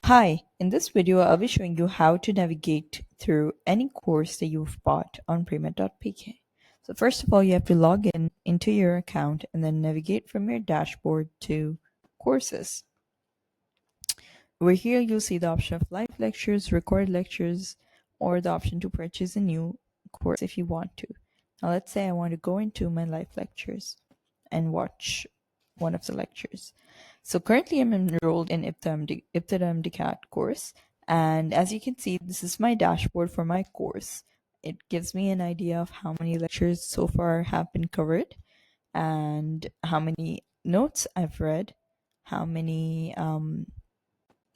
Hi, in this video I'll be showing you how to navigate through any course that you've bought on PreMed.PK. So first of all, you have to log in into your account and then navigate from your dashboard to courses. Over here you'll see the option of live lectures, recorded lectures, or the option to purchase a new course if you want to. Now let's say I want to go into my live lectures and watch one of the lectures. So currently I'm enrolled in IPTDM course, and as you can see, this is my dashboard for my course. It gives me an idea of how many lectures so far have been covered and how many notes I've read, how many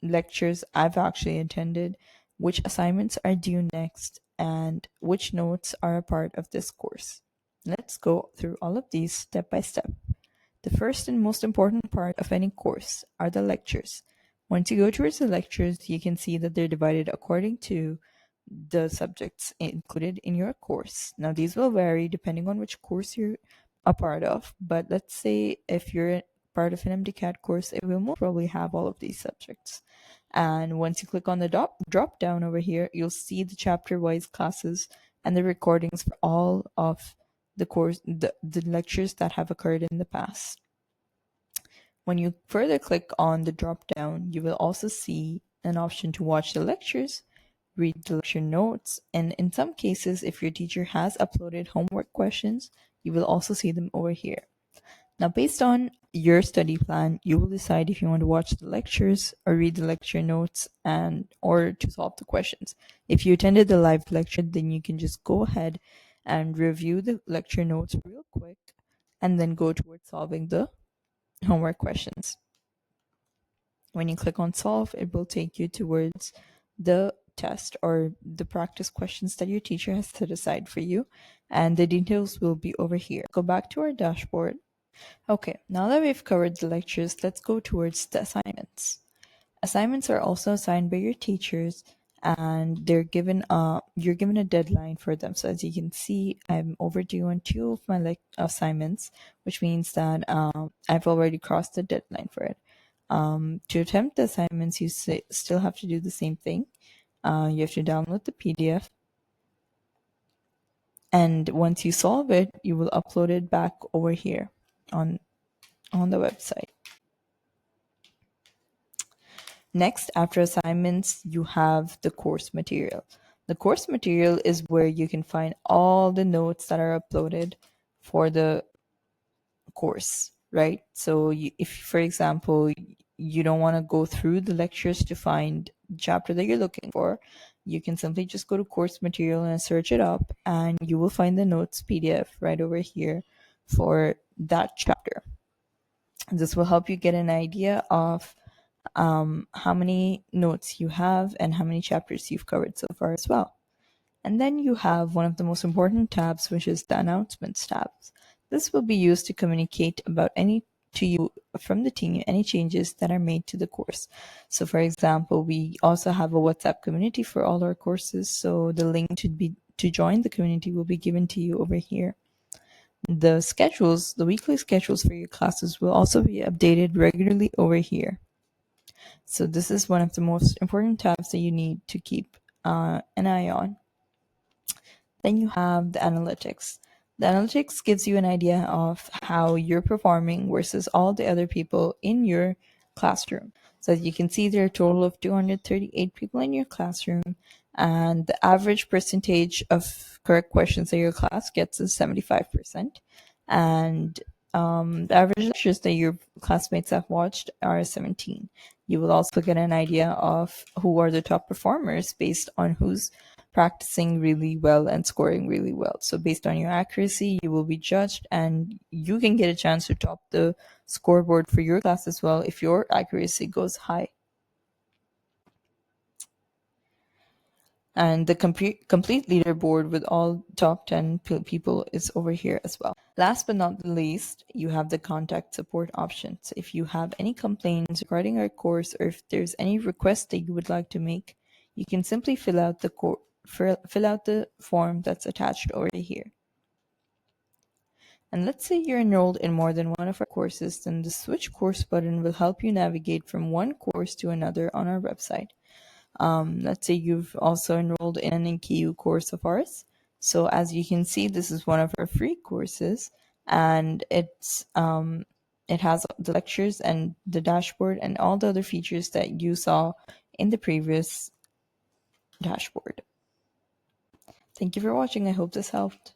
lectures I've actually attended, which assignments are due next, and which notes are a part of this course. Let's go through all of these step by step. The first and most important part of any course are the lectures. Once you go towards the lectures, you can see that they're divided according to the subjects included in your course. Now, these will vary depending on which course you're a part of, but let's say if you're part of an MDCAT course, it will most probably have all of these subjects. And once you click on the drop down over here, you'll see the chapter-wise classes and the recordings for all of the lectures that have occurred in the past. When you further click on the drop down, you will also see an option to watch the lectures, read the lecture notes, and in some cases, if your teacher has uploaded homework questions, you will also see them over here. Now, based on your study plan, you will decide if you want to watch the lectures or read the lecture notes or to solve the questions. If you attended the live lecture, then you can just go ahead and review the lecture notes real quick and then go towards solving the homework questions. When you click on solve, it will take you towards the test or the practice questions that your teacher has set aside for you, and the details will be over here. Go back to our dashboard. Okay, now that we've covered the lectures, let's go towards the assignments. Assignments are also assigned by your teachers, and you're given a deadline for them. So as you can see, I'm overdue on 2 of my assignments, which means that I've already crossed the deadline for it. To attempt the assignments, you still have to do the same thing. You have to download the PDF, and once you solve it, you will upload it back over here on the website. Next, after assignments, you have the course material. The course material is where you can find all the notes that are uploaded for the course, right? So if, for example, you don't want to go through the lectures to find the chapter that you're looking for, you can simply just go to course material and search it up, and you will find the notes PDF right over here for that chapter. This will help you get an idea of how many notes you have and how many chapters you've covered so far as well. And then you have one of the most important tabs, which is the announcements tabs. This will be used to communicate about to you from the team any changes that are made to the course. So for example, we also have a WhatsApp community for all our courses, so the link to join the community will be given to you over here. The weekly schedules for your classes will also be updated regularly over here. So this is one of the most important tabs that you need to keep an eye on. Then you have the analytics. The analytics gives you an idea of how you're performing versus all the other people in your classroom. So as you can see, there are a total of 238 people in your classroom, and the average percentage of correct questions that your class gets is 75%. And the average lectures that your classmates have watched are 17. You will also get an idea of who are the top performers based on who's practicing really well and scoring really well. So based on your accuracy, you will be judged, and you can get a chance to top the scoreboard for your class as well if your accuracy goes high. And the complete leaderboard with all top 10 people is over here as well. Last but not least, you have the contact support option. So if you have any complaints regarding our course, or if there's any request that you would like to make, you can simply fill out the form that's attached over here. And let's say you're enrolled in more than one of our courses, then the switch course button will help you navigate from one course to another on our website. Let's say you've also enrolled in an NKU course of ours. So as you can see, this is one of our free courses, and it has the lectures and the dashboard and all the other features that you saw in the previous dashboard. Thank you for watching. I hope this helped.